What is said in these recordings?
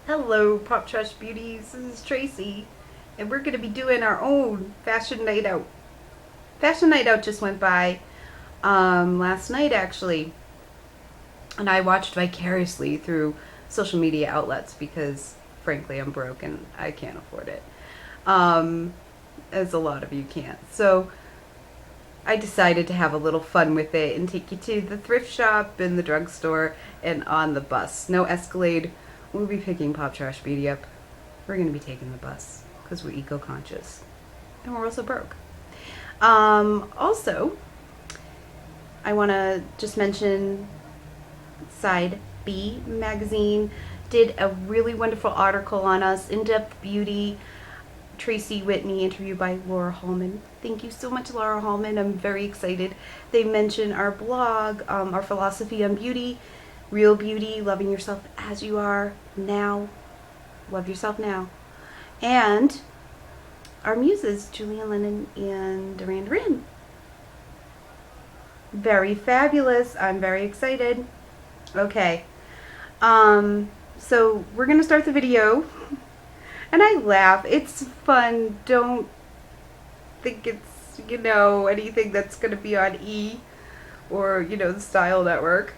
Hello, Pop Trash Beauties. This is Tracy, and we're going to be doing our own fashion night out. Fashion night out just went by last night, actually, and I watched vicariously through social media outlets because, frankly, I'm broke and I can't afford it, as a lot of you can't. So I decided to have a little fun with it and take you to the thrift shop and the drugstore and on the bus. No Escalade. We'll be picking Pop Trash Beauty up. We're going to be taking the bus because we're eco-conscious and we're also broke. Also, I want to just mention Side B magazine did a really wonderful article on us, In-Depth Beauty, Tracy Whitney, interview by Laura Hallman. Thank you so much, Laura Hallman. I'm very excited. They mention our blog, our philosophy on beauty, real beauty, loving yourself as you are now. Love yourself now. And our muses, Julian Lennon and Duran Duran. Very fabulous. I'm very excited. Okay. So we're going to start the video. And I laugh. It's fun. Don't think it's, anything that's going to be on E or, the Style Network.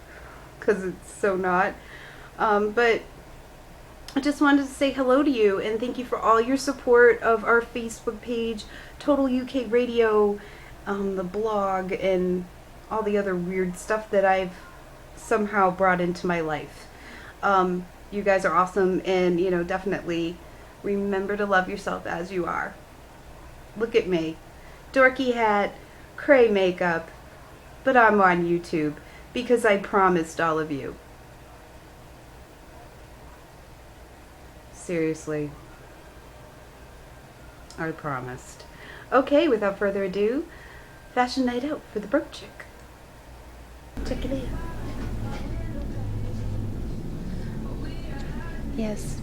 Because it's so not. But I just wanted to say hello to you and thank you for all your support of our Facebook page, Total UK Radio, the blog, and all the other weird stuff that I've somehow brought into my life. You guys are awesome, and definitely remember to love yourself as you are. Look at me, dorky hat, cray makeup, but I'm on YouTube because I promised all of you. Seriously, I promised. Okay, without further ado, fashion night out for the broke chick. Check it out. Yes.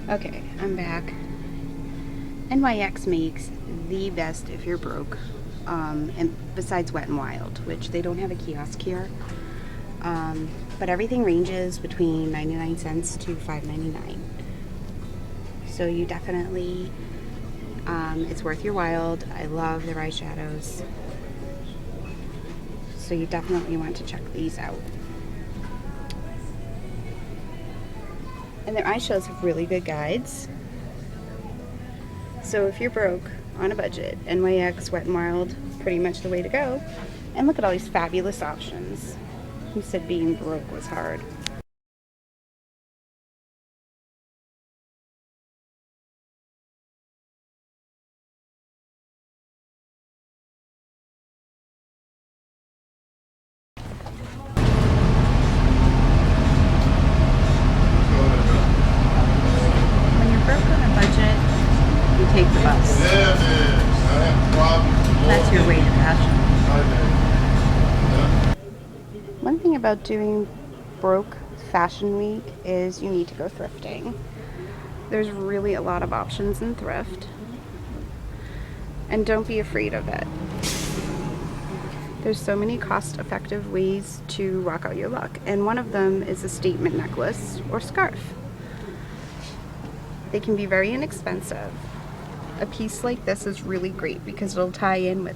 Okay, I'm back. NYX makes the best if you're broke, and besides Wet n Wild, which they don't have a kiosk here. But everything ranges between 99 cents to $5.99. So you definitely, it's worth your while. I love their eyeshadows. So you definitely want to check these out. And their eyeshadows have really good guides. So if you're broke, on a budget, NYX, Wet n Wild, pretty much the way to go. And look at all these fabulous options. Who said being broke was hard? When you're broke on a budget, you take the bus. Yeah, man. I have problems. That's your way to fashion. One thing about doing broke fashion week is you need to go thrifting. There's really a lot of options in thrift. And don't be afraid of it. There's so many cost-effective ways to rock out your look, and one of them is a statement necklace or scarf. They can be very inexpensive. A piece like this is really great because it'll tie in with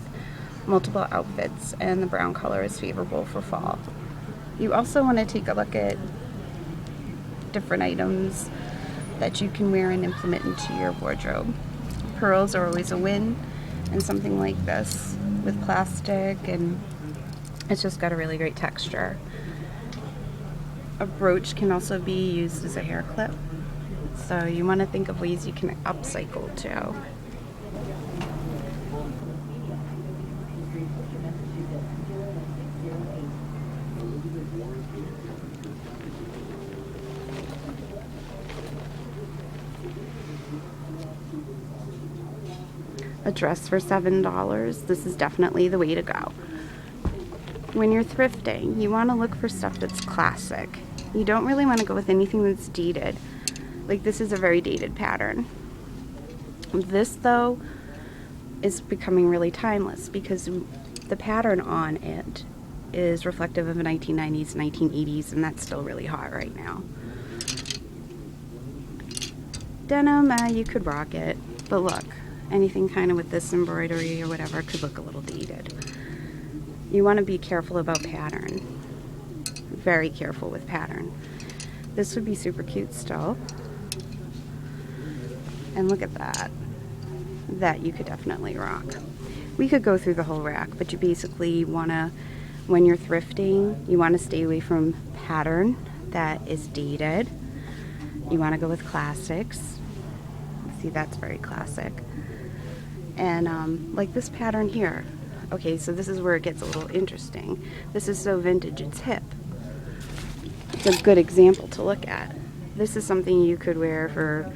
multiple outfits, and the brown color is favorable for fall. You also want to take a look at different items that you can wear and implement into your wardrobe. Pearls are always a win, and something like this with plastic, and it's just got a really great texture. A brooch can also be used as a hair clip, so you want to think of ways you can upcycle too. a dress for $7, this is definitely the way to go. When you're thrifting, you want to look for stuff that's classic. You don't really want to go with anything that's dated. Like this is a very dated pattern. This though is becoming really timeless because the pattern on it is reflective of the 1990s, 1980s, and that's still really hot right now. Denim, you could rock it, but look, anything kind of with this embroidery or whatever could look a little dated. You want to be careful about pattern. Very careful with pattern. This would be super cute still. And look at that. That you could definitely rock. We could go through the whole rack, but you basically want to, when you're thrifting, you want to stay away from pattern that is dated. You want to go with classics. See, that's very classic. And like this pattern here. Okay, so this is where it gets a little interesting. This is so vintage, it's hip. It's a good example to look at. This is something you could wear for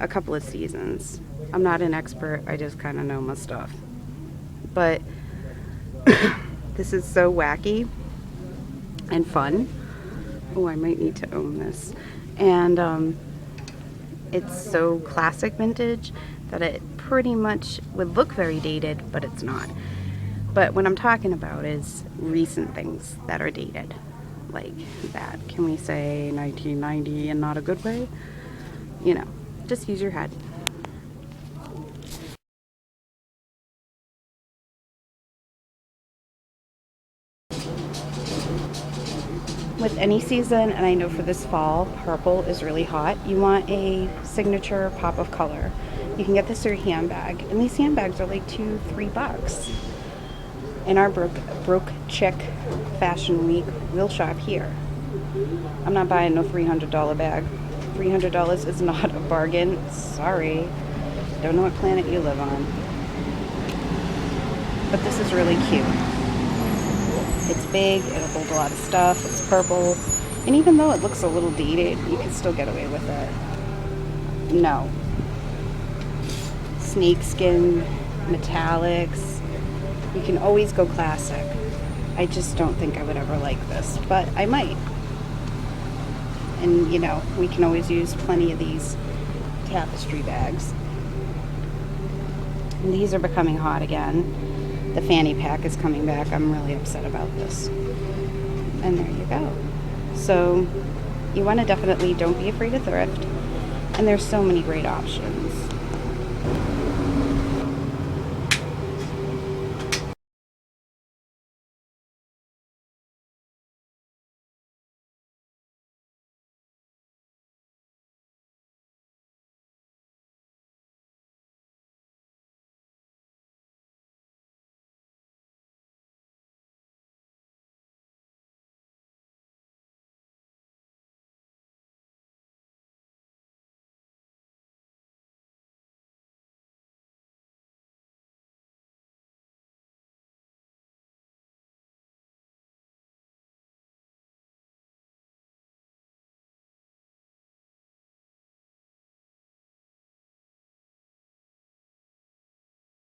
a couple of seasons. I'm not an expert, I just kind of know my stuff. But this is so wacky and fun. Oh, I might need to own this. And it's so classic vintage that it pretty much would look very dated, but it's not. But what I'm talking about is recent things that are dated. Like that. Can we say 1990 in not a good way? You know, just use your head. With any season, and I know for this fall, purple is really hot. You want a signature pop of color. You can get this through a handbag, and these handbags are like $2-3. In our broke chick fashion week, we'll shop here. I'm not buying no $300 bag. $300 is not a bargain. Sorry. Don't know what planet you live on. But this is really cute. It's big, it'll hold a lot of stuff, it's purple. And even though it looks a little dated, you can still get away with it. No. Snakeskin, metallics. You can always go classic. I just don't think I would ever like this, but I might. And you know, we can always use plenty of these tapestry bags. And these are becoming hot again. The fanny pack is coming back. I'm really upset about this. And there you go. So you want to definitely don't be afraid to thrift. And there's so many great options.